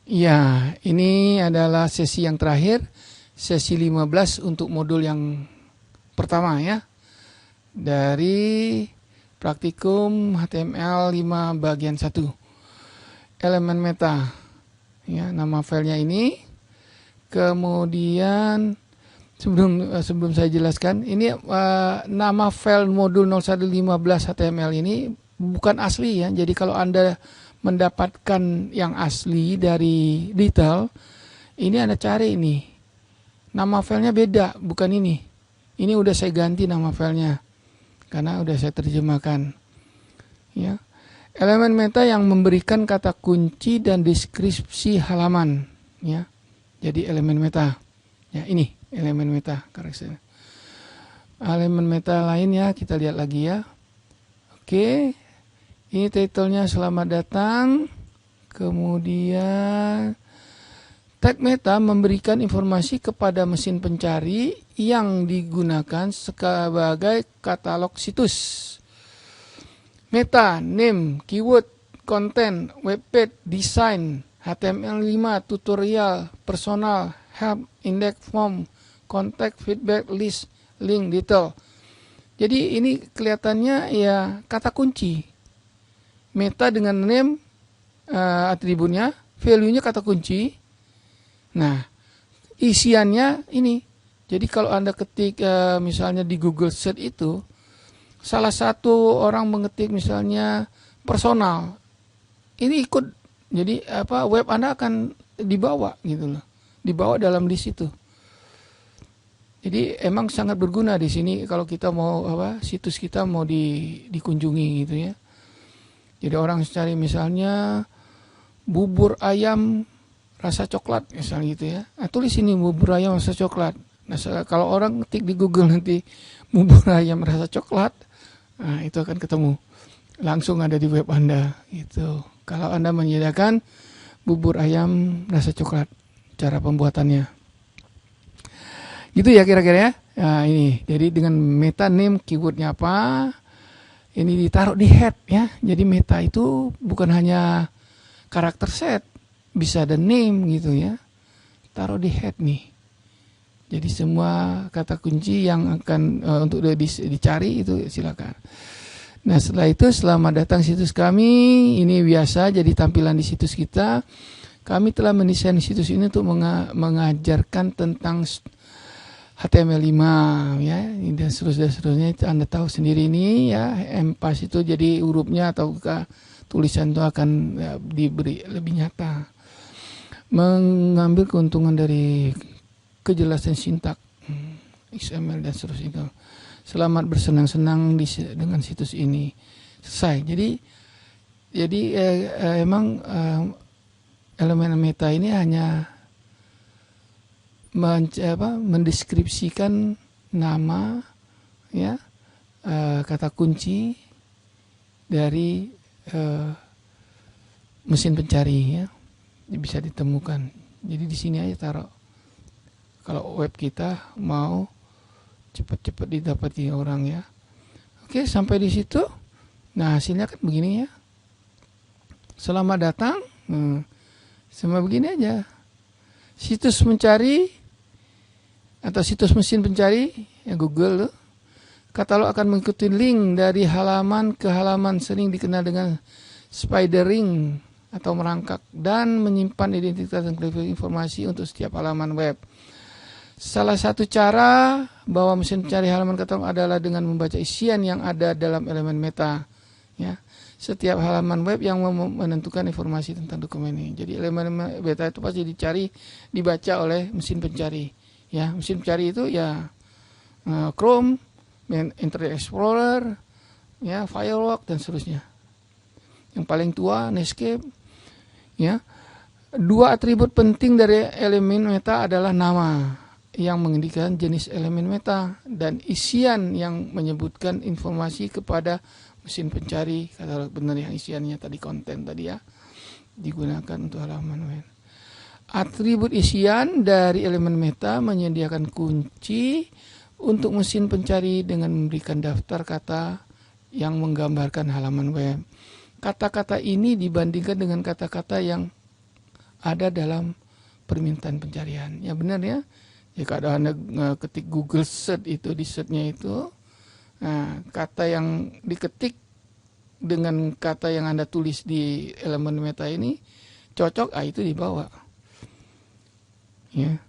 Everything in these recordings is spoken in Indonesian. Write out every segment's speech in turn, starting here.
Ya, ini adalah sesi yang terakhir, sesi 15 untuk modul yang pertama ya. Dari praktikum HTML 5 bagian 1. Elemen meta. Ya, nama filenya ini. Kemudian sebelum saya jelaskan, ini nama file modul 0115 HTML ini bukan asli ya. Jadi kalau Anda mendapatkan yang asli dari detail, ini Anda cari ini. Nama filenya beda, bukan ini. Ini udah saya ganti nama filenya karena udah saya terjemahkan. Ya. Elemen meta yang memberikan kata kunci dan deskripsi halaman, ya. Jadi elemen meta. Ya, ini elemen meta karakter. Elemen meta lainnya kita lihat lagi ya. Oke. Ini titlenya selamat datang. Kemudian tag meta memberikan informasi kepada mesin pencari yang digunakan sebagai katalog situs. Meta, name, keyword, content, webpage, design, HTML5, tutorial, personal, help, index, form, contact, feedback, list, link, detail. Jadi ini kelihatannya ya kata kunci. Meta dengan name, atributnya, value-nya kata kunci. Nah, isiannya ini. Jadi kalau Anda ketik misalnya di Google Search itu, salah satu orang mengetik misalnya personal, ini ikut. Jadi web Anda akan dibawa gitu loh, dibawa dalam list itu. Jadi emang sangat berguna di sini kalau kita mau situs kita mau dikunjungi gitu ya. Jadi orang cari misalnya bubur ayam rasa coklat misalnya gitu ya. Nah, tulis ini bubur ayam rasa coklat. Nah, kalau orang ketik di Google nanti bubur ayam rasa coklat, nah itu akan ketemu. Langsung ada di web Anda gitu. Kalau Anda menyediakan bubur ayam rasa coklat, cara pembuatannya. Gitu ya kira-kira ya. Nah, ini. Jadi dengan meta name keywordnya apa? Ini ditaruh di head ya. Jadi meta itu bukan hanya karakter set, bisa ada name gitu ya. Taruh di head nih. Jadi semua kata kunci yang akan untuk dicari itu silakan. Nah setelah itu selamat datang situs kami. Ini biasa jadi tampilan di situs kita. Kami telah mendesain situs ini untuk mengajarkan tentang HTML5 ya, dan seterusnya itu Anda tahu sendiri ini ya. Empas itu jadi hurufnya atau tulisan itu akan diberi lebih nyata. Mengambil keuntungan dari kejelasan sintak XML dan seterusnya itu. Selamat bersenang-senang dengan situs ini. Selesai. Jadi emang elemen meta ini hanya mendeskripsikan nama ya, kata kunci dari mesin pencari ya, bisa ditemukan. Jadi di sini aja taruh. Kalau web kita mau cepat-cepat didapati orang ya. Oke, sampai di situ. Nah hasilnya kan begini ya. Selamat datang. Sama begini aja. Situs mencari atau situs mesin pencari ya Google, katalog akan mengikuti link dari halaman ke halaman, sering dikenal dengan spidering atau merangkak, dan menyimpan identitas dan informasi untuk setiap halaman web. Salah satu cara bahwa mesin pencari halaman katalog adalah dengan membaca isian yang ada dalam elemen meta. Ya, setiap halaman web yang menentukan informasi tentang dokumen ini. Jadi elemen meta itu pasti dibaca oleh mesin pencari. Ya, mesin pencari itu ya Chrome, Internet Explorer, ya Firefox dan seterusnya. Yang paling tua Netscape. Ya, dua atribut penting dari elemen meta adalah nama yang mengindikasikan jenis elemen meta dan isian yang menyebutkan informasi kepada mesin pencari. Katalog benar yang isiannya tadi, konten tadi ya, digunakan untuk halaman web. Atribut isian dari elemen meta menyediakan kunci untuk mesin pencari dengan memberikan daftar kata yang menggambarkan halaman web. Kata-kata ini dibandingkan dengan kata-kata yang ada dalam permintaan pencarian. Ya benar ya. Jika ada Anda ketik Google Search itu, di search-nya itu, nah, kata yang diketik dengan kata yang Anda tulis di elemen meta ini cocok, itu dibawa. Ya.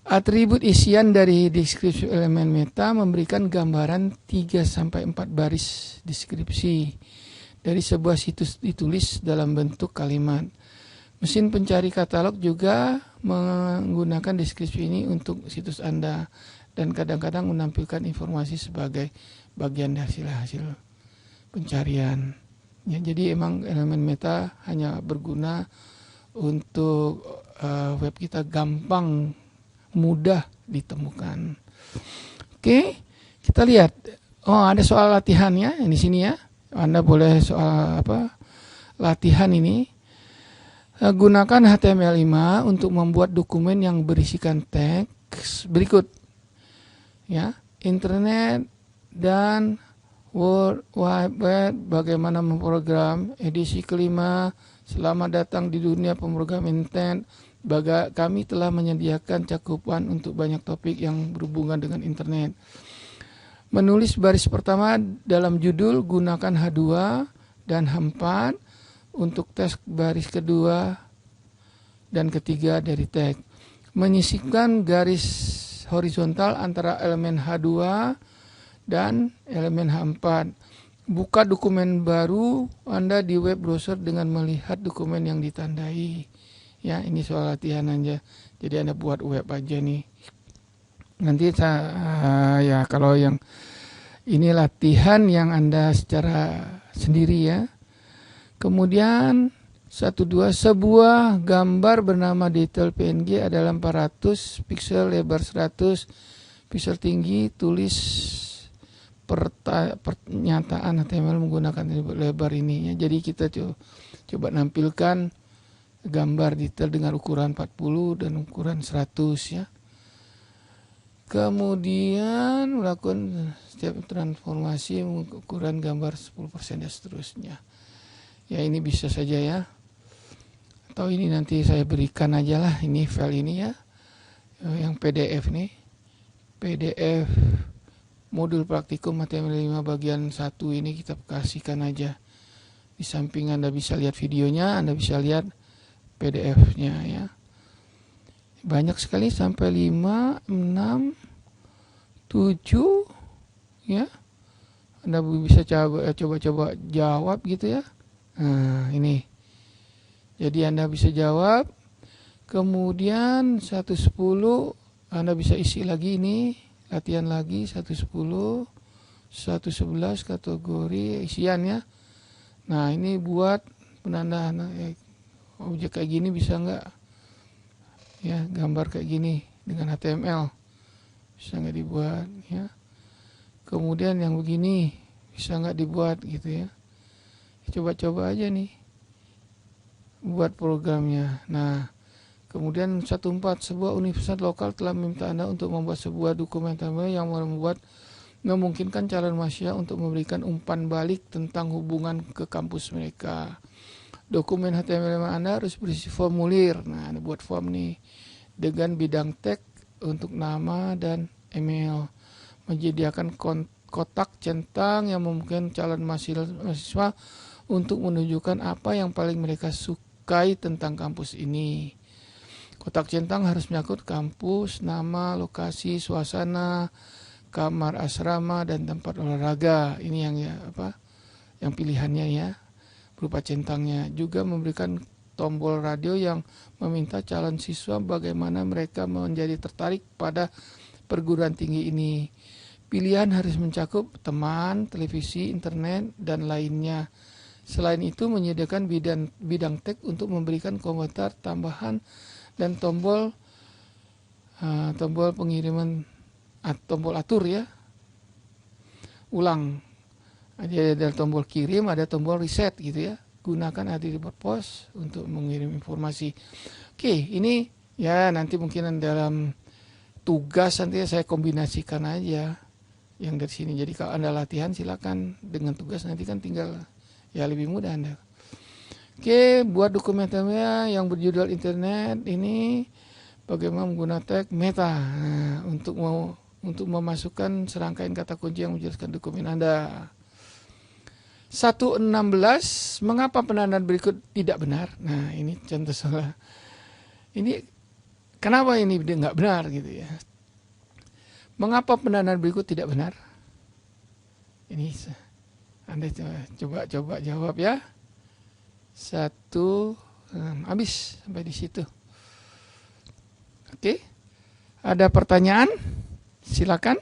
Atribut isian dari deskripsi elemen meta memberikan gambaran 3-4 baris deskripsi dari sebuah situs ditulis dalam bentuk kalimat. Mesin pencari katalog juga menggunakan deskripsi ini untuk situs Anda dan kadang-kadang menampilkan informasi sebagai bagian dari hasil pencarian. Ya, jadi emang elemen meta hanya berguna untuk web kita gampang, mudah ditemukan. Oke, kita lihat. Oh, ada soal latihannya di sini ya. Anda boleh soal latihan ini. Gunakan HTML5 untuk membuat dokumen yang berisikan teks berikut. Ya, internet dan World Wide Web, bagaimana memprogram, edisi kelima, selamat datang di dunia pemrograman internet. Kami telah menyediakan cakupan untuk banyak topik yang berhubungan dengan internet. Menulis baris pertama dalam judul, gunakan H2 dan H4 untuk teks baris kedua dan ketiga dari teks. Menyisipkan garis horizontal antara elemen H2 dan elemen H4. Buka dokumen baru Anda di web browser dengan melihat dokumen yang ditandai. Ya, ini soal latihan aja. Jadi Anda buat web aja nih. Nanti ya kalau yang ini latihan yang Anda secara sendiri ya. Kemudian 1-2, sebuah gambar bernama detail PNG adalah 400 pixel, lebar 100 pixel tinggi, tulis pernyataan HTML menggunakan lebar ini ya. Jadi kita coba nampilkan gambar detail dengan ukuran 40 dan ukuran 100 ya. Kemudian melakukan setiap transformasi ukuran gambar 10% dan seterusnya. Ya, ini bisa saja ya. Atau ini nanti saya berikan aja lah, ini file ini ya. Yang PDF nih. PDF modul praktikum HTML5 bagian 1 ini kita kasihkan aja. Di samping Anda bisa lihat videonya, Anda bisa lihat PDF-nya ya. Banyak sekali sampai 5, 6, 7 ya. Anda bisa coba jawab gitu ya. Nah, ini. Jadi Anda bisa jawab. Kemudian 110 Anda bisa isi lagi ini, latihan lagi 110, 111 kategori isian ya. Nah, ini buat penandaan objek kayak gini bisa nggak? Ya, gambar kayak gini dengan HTML bisa nggak dibuat ya. Kemudian yang begini bisa nggak dibuat gitu ya. Coba-coba aja nih buat programnya. Nah, kemudian 14, sebuah universitas lokal telah meminta Anda untuk membuat sebuah dokumen yang memungkinkan calon mahasiswa untuk memberikan umpan balik tentang hubungan ke kampus mereka. Dokumen HTML Anda harus berisi formulir. Nah, Anda buat form nih dengan bidang teks untuk nama dan email. Menyediakan kotak centang yang memungkinkan calon mahasiswa untuk menunjukkan apa yang paling mereka sukai tentang kampus ini. Kotak centang harus menyangkut kampus, nama, lokasi, suasana, kamar asrama, dan tempat olahraga. Ini yang yang pilihannya ya. Berupa centangnya juga memberikan tombol radio yang meminta calon siswa bagaimana mereka menjadi tertarik pada perguruan tinggi ini. Pilihan harus mencakup teman, televisi, internet, dan lainnya. Selain itu menyediakan bidang teks untuk memberikan komentar tambahan dan tombol pengiriman, tombol atur ya. Ulang. Ada tombol kirim, ada tombol reset gitu ya. Gunakan atribut post untuk mengirim informasi. Oke, ini ya nanti mungkin dalam tugas nanti saya kombinasikan aja yang dari sini. Jadi kalau Anda latihan silakan dengan tugas nanti kan tinggal ya lebih mudah Anda. Oke, buat dokumennya yang berjudul internet ini bagaimana menggunakan tag meta untuk memasukkan serangkaian kata kunci yang menjelaskan dokumen Anda. 1.16, mengapa penandaan berikut tidak benar? Nah, ini contoh salah. Ini kenapa ini nggak benar gitu ya? Mengapa penandaan berikut tidak benar? Ini Anda coba jawab ya. 1, habis sampai di situ. Oke, ada pertanyaan? Silakan.